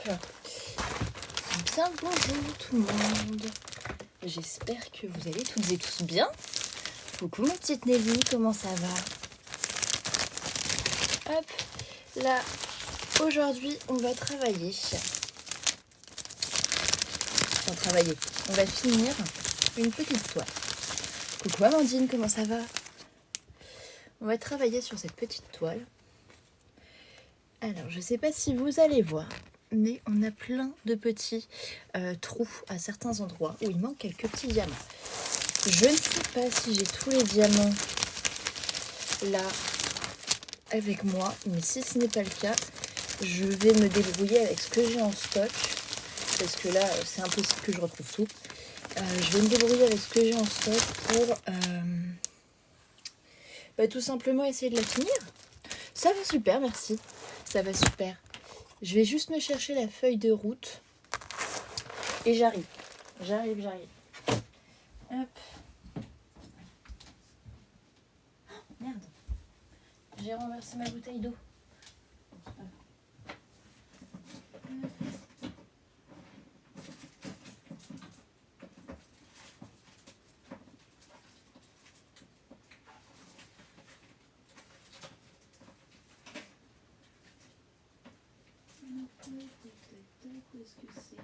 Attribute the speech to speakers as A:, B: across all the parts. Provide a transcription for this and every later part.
A: Bien bonjour tout le monde. J'espère que vous allez toutes et tous bien. Coucou ma petite Nelly, comment ça va? Hop, là, aujourd'hui on va travailler. On va finir une petite toile. Coucou Amandine, comment ça va? On va travailler sur cette petite toile. Alors, je ne sais pas si vous allez voir, mais on a plein de petits trous à certains endroits où il manque quelques petits diamants. Je ne sais pas si j'ai tous les diamants là avec moi, mais si ce n'est pas le cas, je vais me débrouiller avec ce que j'ai en stock, parce que là, c'est impossible que je retrouve tout. Je vais me débrouiller avec ce que j'ai en stock pour tout simplement essayer de la finir. Ça va super, merci. Ça va super. Je vais juste me chercher la feuille de route. Et j'arrive. J'arrive. Hop. Oh, merde. J'ai renversé ma bouteille d'eau. Où est-ce que c'est?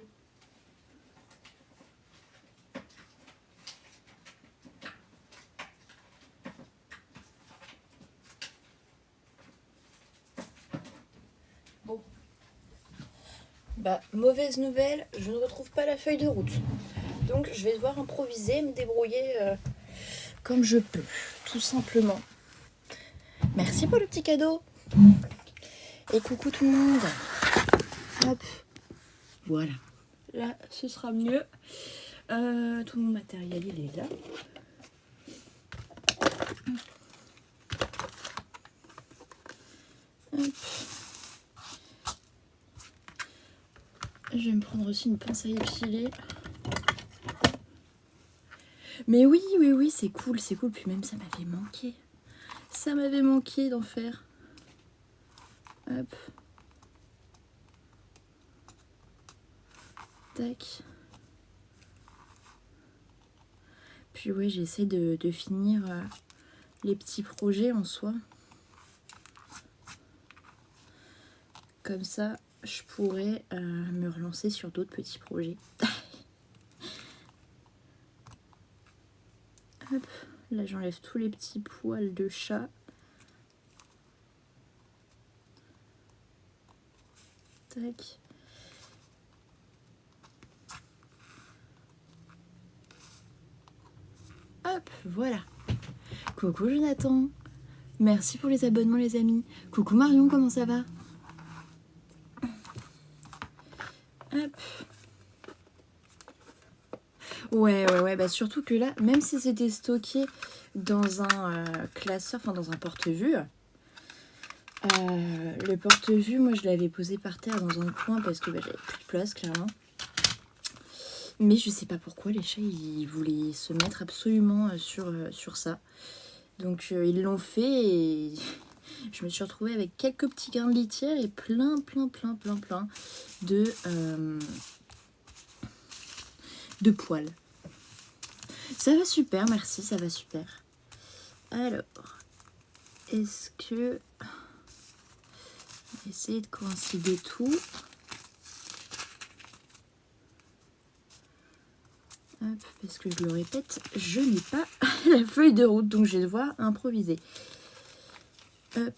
A: Bon. Mauvaise nouvelle, je ne retrouve pas la feuille de route. Donc je vais devoir improviser, me débrouiller comme je peux, tout simplement. Merci pour le petit cadeau. Et coucou tout le monde. Hop. Voilà. Là, ce sera mieux. Tout mon matériel, il est là. Hop. Je vais me prendre aussi une pince à épiler. Mais oui, c'est cool. Puis même, ça m'avait manqué. Ça m'avait manqué d'en faire. Hop. Tac. Puis ouais, j'essaie de finir les petits projets en soi. Comme ça, je pourrais me relancer sur d'autres petits projets. Hop, là j'enlève tous les petits poils de chat. Tac. Hop, voilà. Coucou Jonathan. Merci pour les abonnements les amis. Coucou Marion, comment ça va? Hop. Ouais, surtout que là, même si c'était stocké dans un classeur, enfin dans un porte-vue, le porte-vue, moi je l'avais posé par terre dans un coin parce que j'avais plus de place clairement. Mais je sais pas pourquoi les chats ils voulaient se mettre absolument sur ça. Donc ils l'ont fait et je me suis retrouvée avec quelques petits grains de litière et plein de poils. Ça va super, merci, ça va super. Alors, est-ce que... On va essayer de coïncider tout. Hop, parce que je le répète, je n'ai pas la feuille de route, donc je vais devoir improviser. Hop.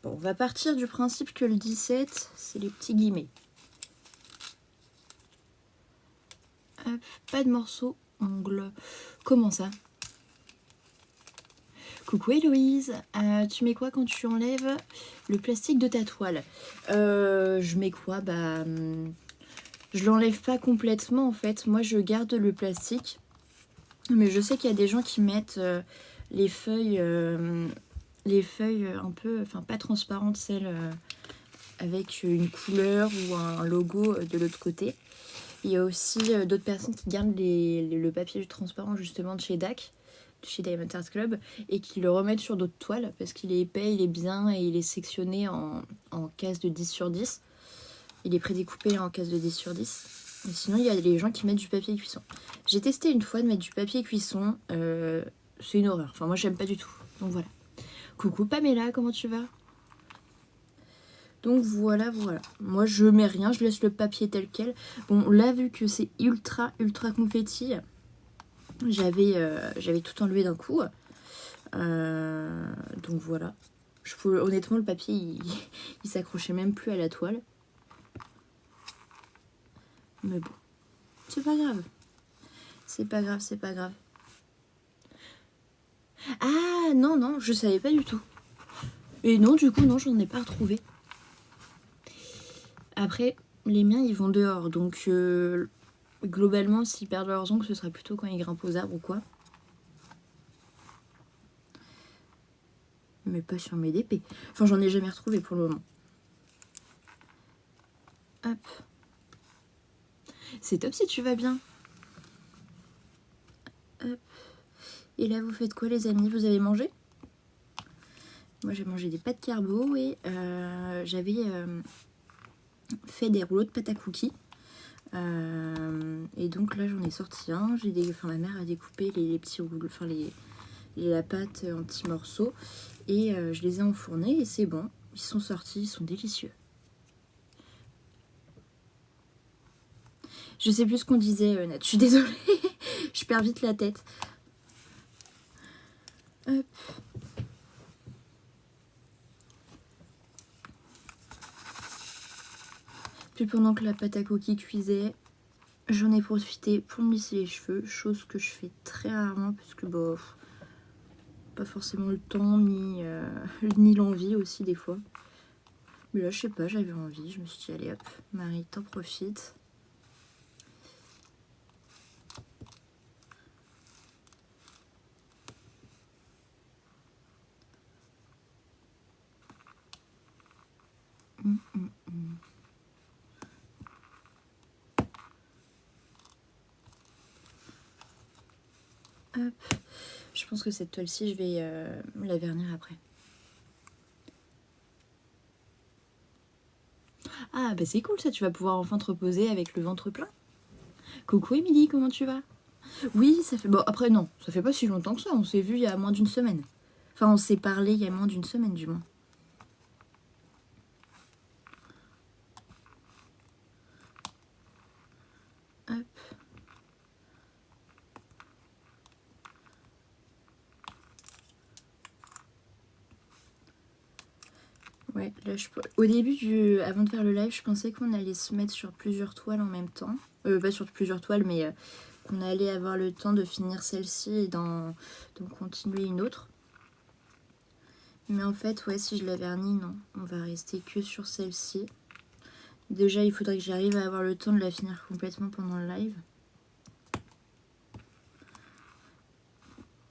A: Bon, on va partir du principe que le 17, c'est les petits guillemets. Hop, pas de morceau ongle. Comment ça? Coucou Héloïse, tu mets quoi quand tu enlèves le plastique de ta toile? Je mets quoi? Je l'enlève pas complètement en fait. Moi je garde le plastique. Mais je sais qu'il y a des gens qui mettent les feuilles un peu, enfin pas transparentes, celles avec une couleur ou un logo de l'autre côté. Il y a aussi d'autres personnes qui gardent le papier transparent justement de chez DAC. de chez Diamond Art Club et qu'ils le remettent sur d'autres toiles parce qu'il est épais, il est bien et il est sectionné en cases de 10 sur 10. Il est prédécoupé en cases de 10 sur 10. Et sinon, il y a les gens qui mettent du papier cuisson. J'ai testé une fois de mettre du papier cuisson. C'est une horreur. Enfin, moi, j'aime pas du tout. Donc voilà. Coucou Pamela, comment tu vas? Donc voilà. Moi, je mets rien. Je laisse le papier tel quel. Bon, là, vu que c'est ultra confetti, j'avais tout enlevé d'un coup. Donc voilà. Honnêtement, le papier, il s'accrochait même plus à la toile. Mais bon, c'est pas grave. C'est pas grave. Ah non, je savais pas du tout. Et non, du coup, non, j'en ai pas retrouvé. Après, les miens, ils vont dehors. Donc, globalement, s'ils perdent leurs ongles, ce sera plutôt quand ils grimpent aux arbres ou quoi. Mais pas sur mes DP. Enfin, j'en ai jamais retrouvé pour le moment. Hop. C'est top si tu vas bien. Hop. Et là, vous faites quoi, les amis? Vous avez mangé? Moi, j'ai mangé des pâtes carbo et j'avais fait des rouleaux de pâte à cookies. Et donc là, j'en ai sorti un. Ma mère a découpé les petits rouleaux, la pâte en petits morceaux. Et je les ai enfournés et c'est bon. Ils sont sortis, ils sont délicieux. Je sais plus ce qu'on disait, Nat. Je suis désolée. Je perds vite la tête. Hop. Puis pendant que la pâte à coquille cuisait, j'en ai profité pour me lisser les cheveux. Chose que je fais très rarement parce que pas forcément le temps ni l'envie aussi des fois. Mais là, je sais pas, j'avais envie. Je me suis dit, allez hop, Marie, t'en profites. Hop. Je pense que cette toile-ci, je vais la vernir après. Ah, bah c'est cool ça, tu vas pouvoir enfin te reposer avec le ventre plein. Coucou Émilie, comment tu vas? Oui, ça fait... Bon, après non, ça fait pas si longtemps que ça, on s'est vu il y a moins d'une semaine. Enfin, on s'est parlé il y a moins d'une semaine du moins. Hop. Ouais, là, au début, avant de faire le live, je pensais qu'on allait se mettre sur plusieurs toiles en même temps. Pas sur plusieurs toiles, mais qu'on allait avoir le temps de finir celle-ci et d'en continuer une autre. Mais en fait, ouais, si je la vernis, non. On va rester que sur celle-ci. Déjà, il faudrait que j'arrive à avoir le temps de la finir complètement pendant le live.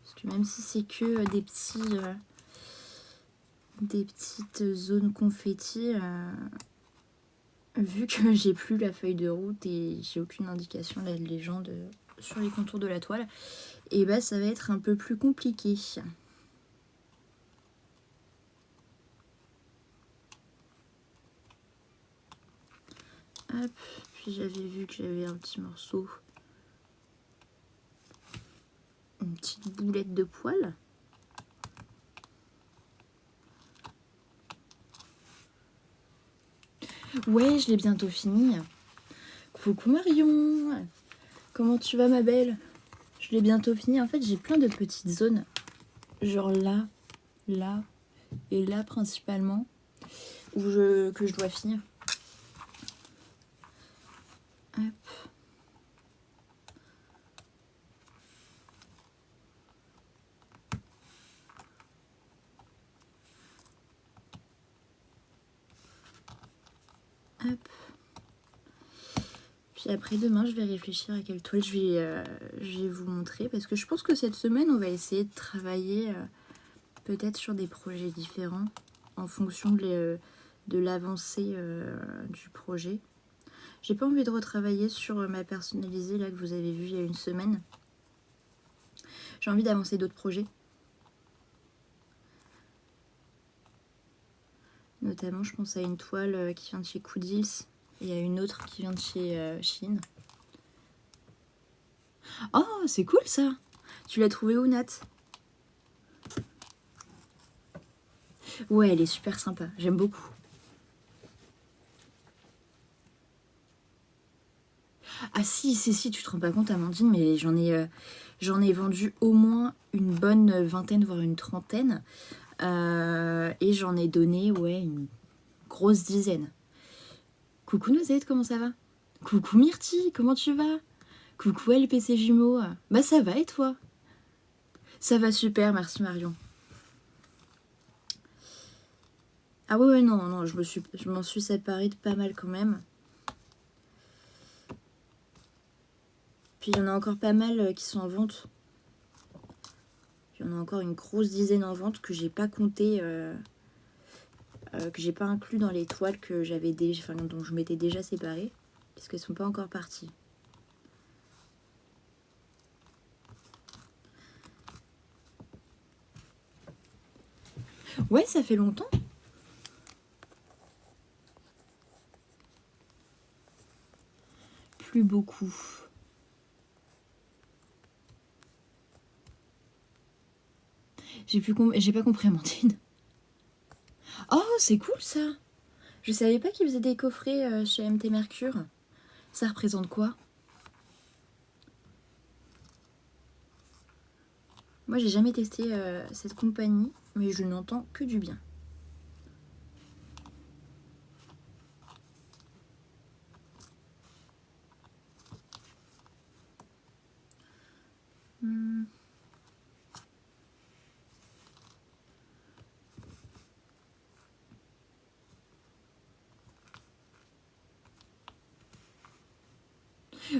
A: Parce que même si c'est que des petites zones confetti, vu que j'ai plus la feuille de route et j'ai aucune indication de la légende sur les contours de la toile, et bah ça va être un peu plus compliqué. Hop, puis j'avais vu que j'avais un petit morceau, une petite boulette de poil. Ouais, je l'ai bientôt fini. Coucou Marion, comment tu vas ma belle? Je l'ai bientôt fini. En fait, j'ai plein de petites zones, genre là, là et là principalement, que je dois finir. Hop. Hop. Puis après demain, je vais réfléchir à quelle toile je vais vous montrer. Parce que je pense que cette semaine, on va essayer de travailler peut-être sur des projets différents en fonction de l'avancée du projet. J'ai pas envie de retravailler sur ma personnalisée là que vous avez vue il y a une semaine. J'ai envie d'avancer d'autres projets. Notamment, je pense à une toile qui vient de chez Coudils et à une autre qui vient de chez Chine. Oh, c'est cool ça! Tu l'as trouvée où, Nat? Ouais, elle est super sympa, j'aime beaucoup. Ah si, tu te rends pas compte, Amandine, mais j'en ai vendu au moins une bonne vingtaine, voire une trentaine. Et j'en ai donné, ouais, une grosse dizaine. Coucou Noisette, comment ça va? Coucou Myrtille, comment tu vas? Coucou LPC Jumeaux. Bah ça va et toi? Ça va super, merci Marion. Ah ouais, non, je m'en suis séparée de pas mal quand même. Puis il y en a encore pas mal qui sont en vente. Il y en a encore une grosse dizaine en vente que j'ai pas compté, que j'ai pas inclus dans les toiles que j'avais déjà, enfin, dont je m'étais déjà séparée, parce qu'elles sont pas encore parties. Ouais, ça fait longtemps. Plus beaucoup. J'ai pas compris, Amandine. Oh, c'est cool ça! Je savais pas qu'ils faisaient des coffrets chez MT Mercure. Ça représente quoi? Moi, j'ai jamais testé cette compagnie, mais je n'entends que du bien.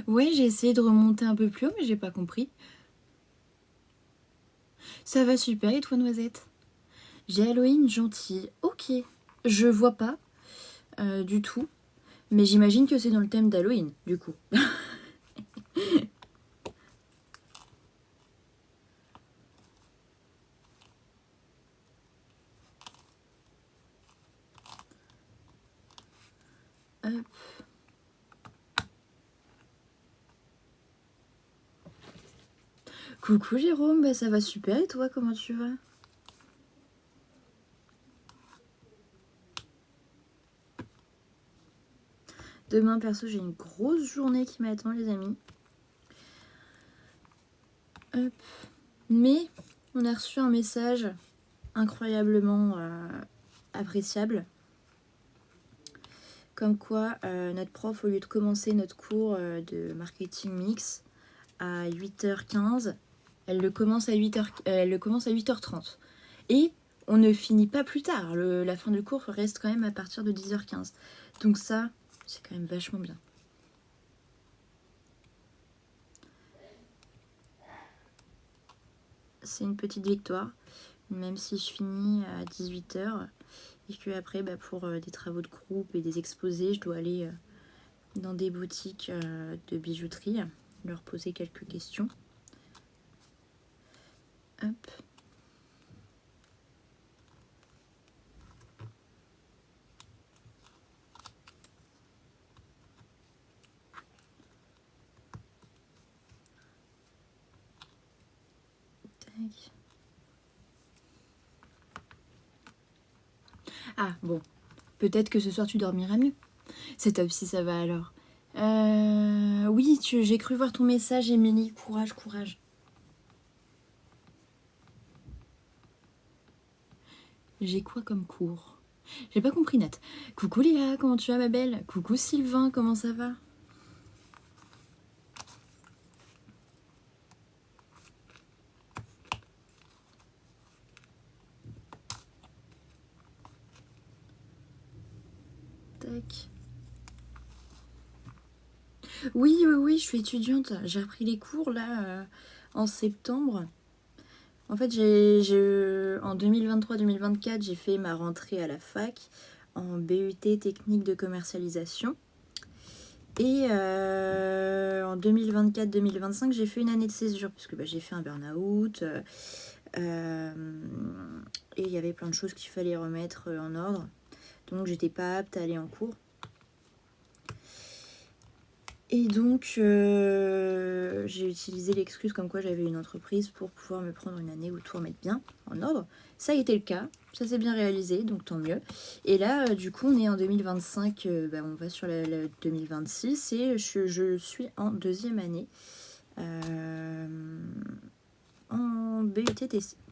A: Ouais, j'ai essayé de remonter un peu plus haut, mais j'ai pas compris. Ça va super, et toi, Noisette? J'ai Halloween gentil. Ok, je vois pas du tout, mais j'imagine que c'est dans le thème d'Halloween, du coup. Hop. Coucou Jérôme, bah ça va super, et toi, comment tu vas? Demain, perso, j'ai une grosse journée qui m'attend, les amis. Hop. Mais on a reçu un message incroyablement appréciable. Comme quoi, notre prof, au lieu de commencer notre cours de marketing mix à 8h15, elle le commence à 8h30. Et on ne finit pas plus tard. La fin du cours reste quand même à partir de 10h15. Donc ça, c'est quand même vachement bien. C'est une petite victoire, même si je finis à 18h et que après, pour des travaux de groupe et des exposés, je dois aller dans des boutiques de bijouterie, leur poser quelques questions. Hop. Tac. Ah bon, peut-être que ce soir tu dormiras mieux. C'est top si ça va alors. Oui, j'ai cru voir ton message, Émilie. Courage, courage. J'ai quoi comme cours? J'ai pas compris, Nat. Coucou Léa, comment tu vas, ma belle? Coucou Sylvain, comment ça va? Tac. Oui, je suis étudiante. J'ai repris les cours là en septembre. En fait, en 2023-2024, j'ai fait ma rentrée à la fac en BUT technique de commercialisation.
B: Et en 2024-2025, j'ai fait une année de césure, parce que j'ai fait un burn-out. Et il y avait plein de choses qu'il fallait remettre en ordre. Donc j'étais pas apte à aller en cours. Et donc j'ai utilisé l'excuse comme quoi j'avais une entreprise pour pouvoir me prendre une année où tout remettre bien en ordre. Ça a été le cas, ça s'est bien réalisé, donc tant mieux. Et là, du coup, on est en 2025, on va sur la 2026 et je suis en deuxième année en BUT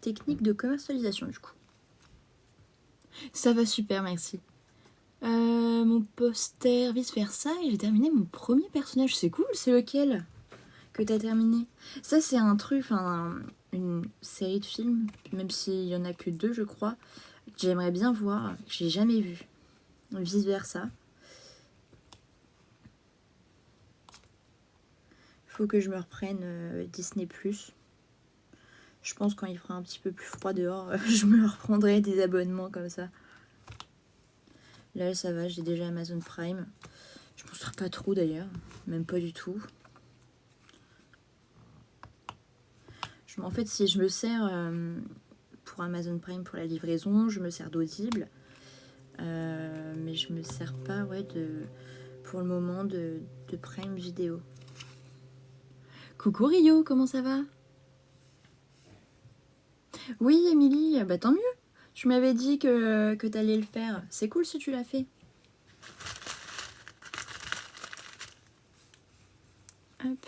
B: technique de commercialisation, du coup.
A: Ça va super, merci. Mon poster vice-versa, et j'ai terminé mon premier personnage. C'est cool, c'est lequel que t'as terminé? Ça, c'est un truc, une série de films, même s'il y en a que 2, je crois. J'aimerais bien voir, que j'ai jamais vu. Vice-versa. Faut que je me reprenne Disney+. Je pense quand il fera un petit peu plus froid dehors, je me reprendrai des abonnements comme ça. Là, ça va, j'ai déjà Amazon Prime. Je m'en sers pas trop d'ailleurs, même pas du tout. En fait, si je me sers pour Amazon Prime pour la livraison, je me sers d'Audible. Mais je me sers pas pour le moment de Prime Vidéo. Coucou Rio, comment ça va? Oui, Émilie, bah tant mieux. Tu m'avais dit que t'allais le faire. C'est cool si tu l'as fait. Hop.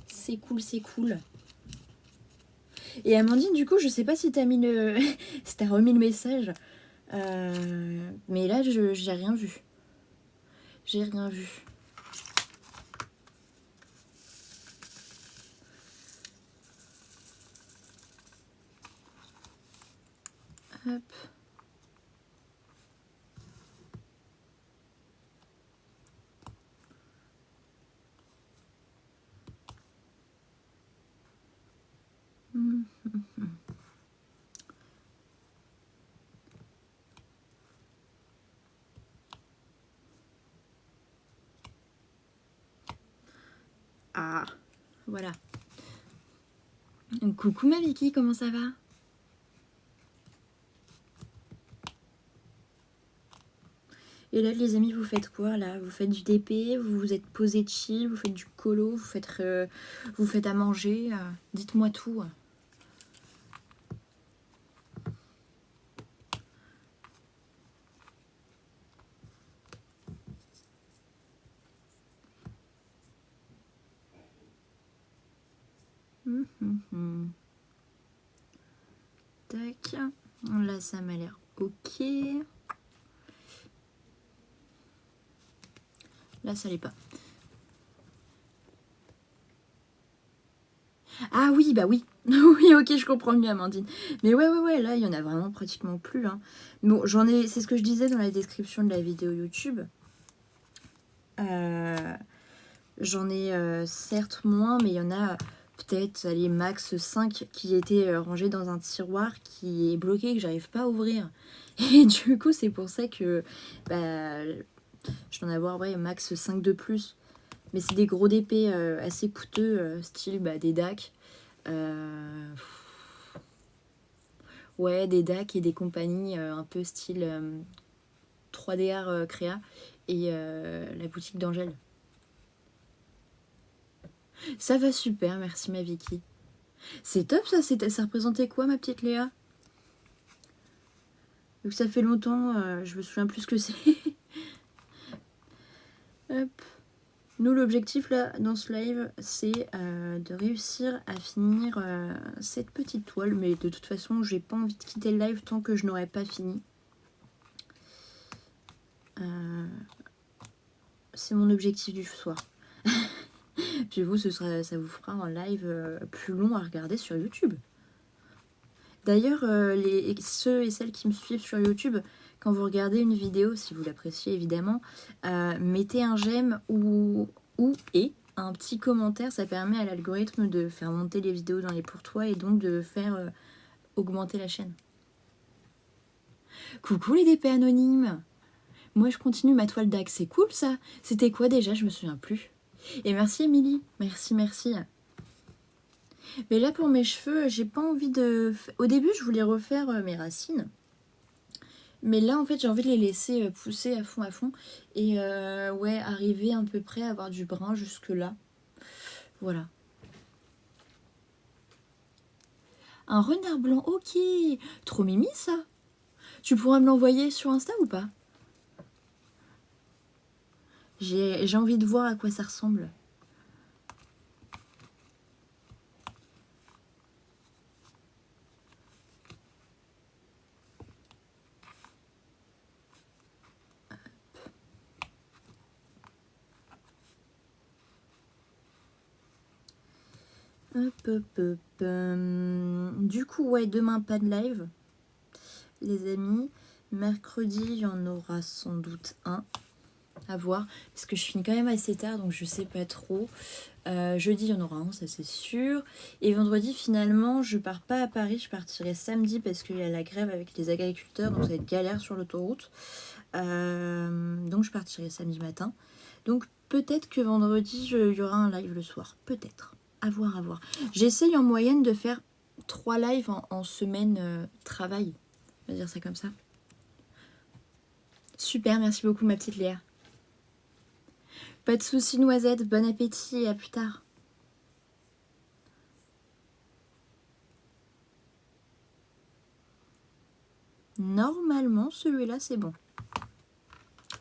A: C'est cool, c'est cool. Et Amandine, du coup, je sais pas si t'as mis le... si t'as remis le message. Mais là, j'ai rien vu. J'ai rien vu. Hop. Ah, voilà. Coucou ma Vicky, comment ça va? Et là, les amis, vous faites quoi là? Vous faites du DP, vous vous êtes posé chill, vous faites du colo, vous faites à manger. Dites-moi tout. Tac. Là, ça m'a l'air ok. Là, ça l'est pas. Ah oui, bah oui. Oui, ok, je comprends mieux, Amandine. Mais ouais, là, il y en a vraiment pratiquement plus. Hein. Bon, c'est ce que je disais dans la description de la vidéo YouTube. J'en ai certes moins, mais il y en a peut-être, allez, max 5 qui étaient rangés dans un tiroir qui est bloqué, que j'arrive pas à ouvrir. Et du coup, c'est pour ça que je vais en avoir max 5 de plus. Mais c'est des gros DP assez coûteux, style des DAC. Ouais, des DAC et des compagnies un peu style 3DR Créa et la boutique d'Angèle. Ça va super, merci ma Vicky. C'est top ça, ça représentait quoi ma petite Léa? Vu que ça fait longtemps, je me souviens plus ce que c'est. Hop. Nous, l'objectif là, dans ce live, c'est de réussir à finir cette petite toile. Mais de toute façon, j'ai pas envie de quitter le live tant que je n'aurai pas fini. C'est mon objectif du soir. Puis vous, ça vous fera un live plus long à regarder sur YouTube. D'ailleurs, ceux et celles qui me suivent sur YouTube, quand vous regardez une vidéo, si vous l'appréciez évidemment, mettez un j'aime ou un petit commentaire. Ça permet à l'algorithme de faire monter les vidéos dans les pour toi et donc de faire augmenter la chaîne. Coucou les DP anonymes!
B: Moi, je continue ma toile d'Axe. C'est cool, ça. C'était quoi déjà? Je me souviens plus. Et merci, Émilie. Merci, merci. Mais là, pour mes cheveux, j'ai pas envie de... Au début, je voulais refaire mes racines. Mais là, en fait, j'ai envie de les laisser pousser à fond. Et ouais, arriver à peu près à avoir du brun jusque là. Voilà. Un renard blanc, ok. Trop mimi, ça. Tu pourras me l'envoyer sur Insta ou pas? J'ai envie de voir à quoi ça ressemble. Hop, hop, hop. Du coup, ouais, demain, pas de live, les amis. Mercredi, il y en aura sans doute un. À voir. Parce que je finis quand même assez tard, donc je sais pas trop. Jeudi, il y en aura un, ça c'est sûr. Et vendredi, finalement, je pars pas à Paris. Je partirai samedi parce qu'il y a la grève avec les agriculteurs, donc ça va être galère sur l'autoroute. Donc je partirai samedi matin. Donc peut-être que vendredi, il y aura un live le soir. Peut-être. À voir, à voir. J'essaye en moyenne de faire 3 lives en semaine travail. On va dire ça comme ça. Super, merci beaucoup ma petite Léa. Pas de soucis Noisette, bon appétit et à plus tard. Normalement, celui-là, c'est bon.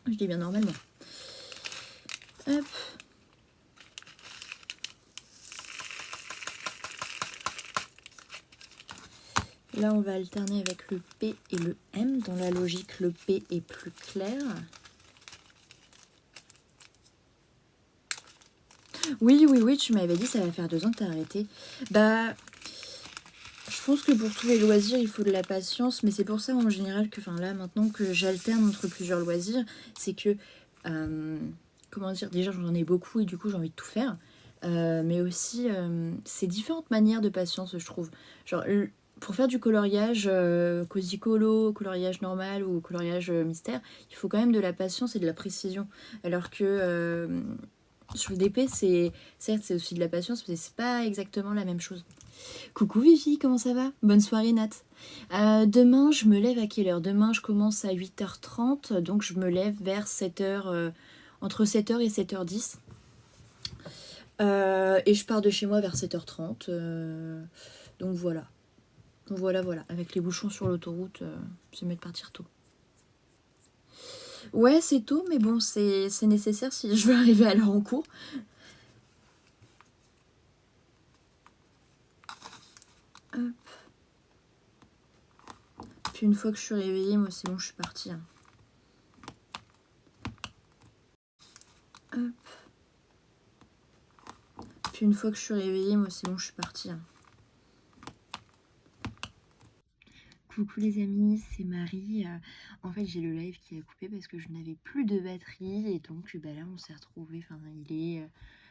B: Je dis bien normalement. Hop. Là, on va alterner avec le P et le M. Dans la logique, le P est plus clair. Oui, tu m'avais dit ça va faire 2 ans que t'as arrêté. Bah, je pense que pour tous les loisirs, il faut de la patience. Mais c'est pour ça, en général, que là, maintenant que j'alterne entre plusieurs loisirs, c'est que, comment dire, déjà, j'en ai beaucoup et du coup, j'ai envie de tout faire. Mais aussi, c'est différentes manières de patience, je trouve. Genre, pour faire du coloriage cosy colo, coloriage normal ou coloriage mystère, il faut quand même de la patience et de la précision. Alors que sur le DP, certes, c'est aussi de la patience, mais c'est pas exactement la même chose. Coucou Vivi, comment ça va? Bonne soirée Nat. Demain, je me lève à quelle heure? Demain, je commence à 8h30, donc je me lève vers 7h, entre 7h et 7h10. Et je pars de chez moi vers 7h30. Donc voilà. Voilà. Avec les bouchons sur l'autoroute, c'est mieux de partir tôt. Ouais, c'est tôt, mais bon, c'est nécessaire si je veux arriver à l'heure en cours. Hop. Puis une fois que je suis réveillée, moi c'est bon, je suis partie. Hop. Puis une fois que je suis réveillée, moi c'est bon, je suis partie. Coucou les amis, c'est Marie. En fait, j'ai le live qui a coupé parce que je n'avais plus de batterie et donc là on s'est retrouvés. Enfin, il est à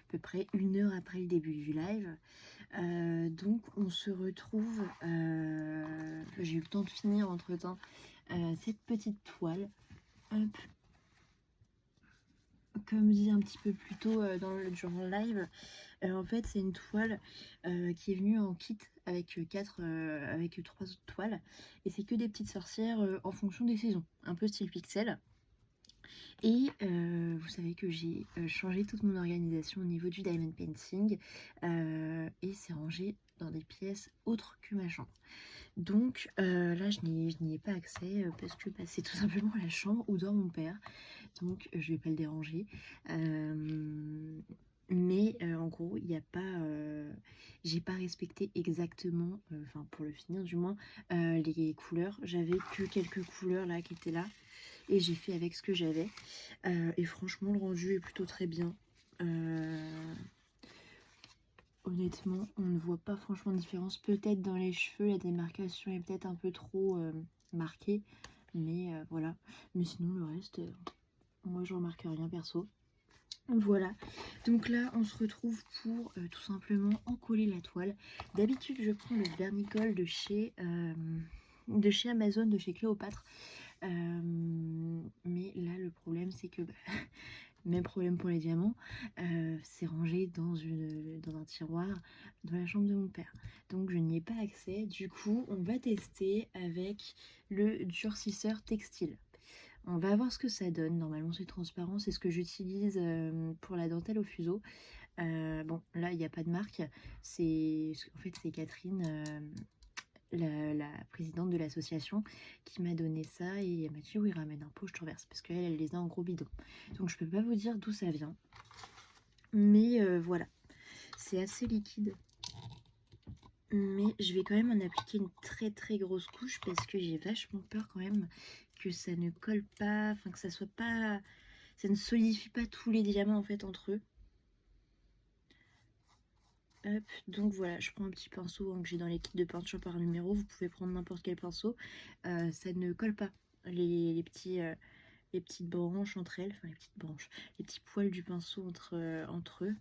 B: peu près 1 heure après le début du live. Donc on se retrouve. J'ai eu le temps de finir entre temps cette petite toile. Hop. Comme dit un petit peu plus tôt durant le live, en fait c'est une toile qui est venue en kit avec 3 autres toiles et c'est que des petites sorcières en fonction des saisons, un peu style pixel. Et vous savez que j'ai changé toute mon organisation au niveau du diamond painting et c'est rangé dans des pièces autres que ma chambre. Donc là je n'y ai pas accès parce que c'est tout simplement la chambre où dort mon père. Donc je vais pas le déranger. Mais en gros, il n'y a pas, j'ai pas respecté exactement, enfin pour le finir du moins, les couleurs. J'avais que quelques couleurs là qui étaient là et j'ai fait avec ce que j'avais. Et franchement, le rendu est plutôt très bien. Honnêtement, on ne voit pas franchement de différence. Peut-être dans les cheveux, la démarcation est peut-être un peu trop marquée, mais voilà. Mais sinon, le reste, moi je remarque rien perso. Voilà, donc là on se retrouve pour tout simplement encoller la toile. D'habitude je prends le vernicole de chez Amazon, de chez Cléopâtre. Mais là le que même problème pour les diamants, c'est rangé dans un tiroir dans la chambre de mon père. Donc je n'y ai pas accès. Du coup, on va tester avec le durcisseur textile. On va voir ce que ça donne. Normalement, c'est transparent. C'est ce que j'utilise pour la dentelle au fuseau. Bon, là, il n'y a pas de marque. En fait, c'est Catherine, la présidente de l'association, qui m'a donné ça. Et elle m'a dit, oui, ramène un pot, je te reverse. Parce qu'elle, elle les a en gros bidon. Donc, je peux pas vous dire d'où ça vient. Mais voilà. C'est assez liquide. Mais je vais quand même en appliquer une très très grosse couche parce que j'ai vachement peur quand même que ça ne colle pas, enfin que ça soit pas, ça ne solidifie pas tous les diamants en fait entre eux. Hop, donc voilà, je prends un petit pinceau que j'ai dans les kits de peinture par numéro. Vous pouvez prendre n'importe quel pinceau, ça ne colle pas les petites branches entre elles, enfin les petites branches, les petits poils du pinceau entre eux.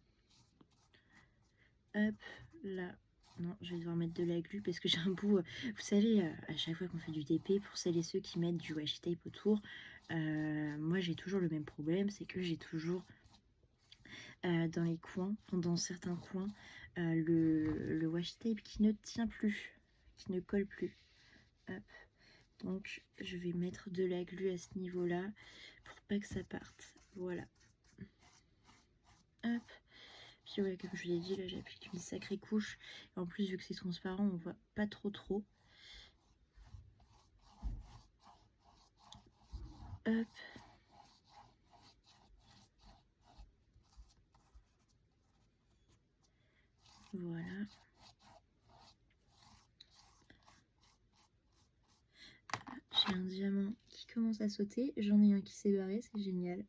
B: Hop, là. Non, je vais devoir mettre de la glu parce que j'ai un bout... vous savez, à chaque fois qu'on fait du DP, pour celles et ceux qui mettent du washi tape autour, moi j'ai toujours le même problème, c'est que j'ai toujours dans les coins, dans certains coins, le washi tape qui ne tient plus, qui ne colle plus. Hop. Donc je vais mettre de la glu à ce niveau-là pour pas que ça parte. Voilà. Hop. Puis ouais, comme je vous l'ai dit, là j'applique une sacrée couche. Et en plus, vu que c'est transparent, on voit pas trop. Hop. Voilà. J'ai un diamant qui commence à sauter. J'en ai un qui s'est barré, c'est génial.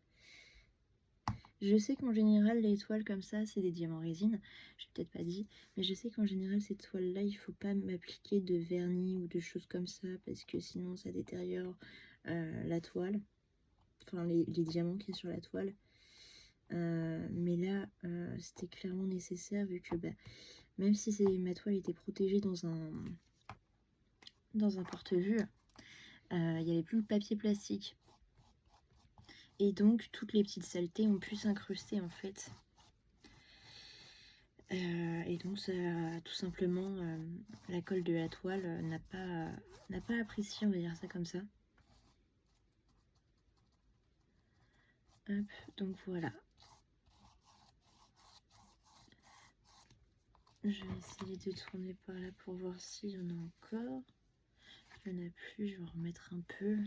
B: Je sais qu'en général, les toiles comme ça, c'est des diamants résine. J'ai peut-être pas dit, mais je sais qu'en général, ces toiles-là, il faut pas m'appliquer de vernis ou de choses comme ça parce que sinon, ça détériore la toile. Enfin, les diamants qui sont sur la toile. Mais là, c'était clairement nécessaire vu que même si ma toile était protégée dans un porte-vue, il n'y avait plus le papier plastique. Et donc, toutes les petites saletés ont pu s'incruster en fait. Et donc, ça, tout simplement, la colle de la toile n'a pas apprécié, on va dire ça comme ça. Hop, donc voilà. Je vais essayer de tourner par là pour voir s'il y en a encore. Il n'y en a plus, je vais en remettre un peu.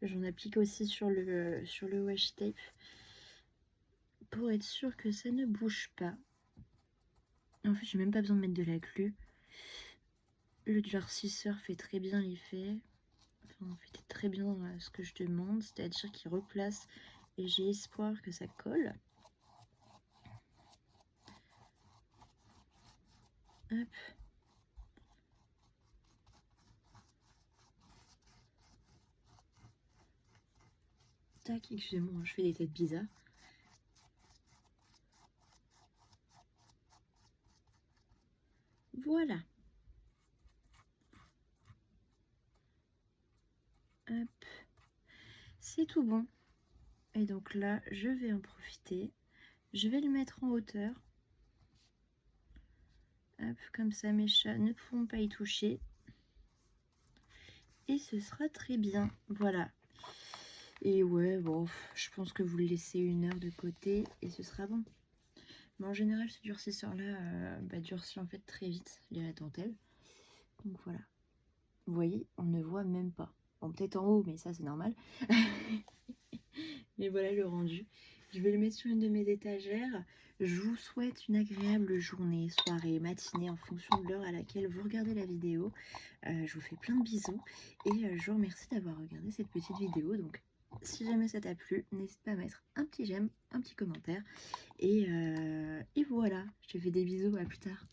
B: J'en applique aussi sur le washi tape pour être sûr que ça ne bouge pas. En fait, j'ai même pas besoin de mettre de la glu. Le durcisseur fait très bien l'effet. Enfin, fait très bien ce que je demande, c'est-à-dire qu'il replace et j'ai espoir que ça colle. Hop. Tac, excusez-moi, je fais des têtes bizarres. Voilà. Hop. C'est tout bon. Et donc là, je vais en profiter. Je vais le mettre en hauteur. Hop, comme ça mes chats ne pourront pas y toucher. Et ce sera très bien. Voilà. Et ouais, bon, je pense que vous le laissez 1 heure de côté et ce sera bon. Mais en général, ce durcisseur-là durcit en fait très vite les dentelles. Donc voilà. Vous voyez, on ne voit même pas. Bon, peut-être en haut, mais ça c'est normal. Mais voilà le rendu. Je vais le mettre sur une de mes étagères. Je vous souhaite une agréable journée, soirée, matinée en fonction de l'heure à laquelle vous regardez la vidéo. Je vous fais plein de bisous et je vous remercie d'avoir regardé cette petite vidéo. Donc si jamais ça t'a plu, n'hésite pas à mettre un petit j'aime, un petit commentaire. Et voilà, je te fais des bisous, à plus tard.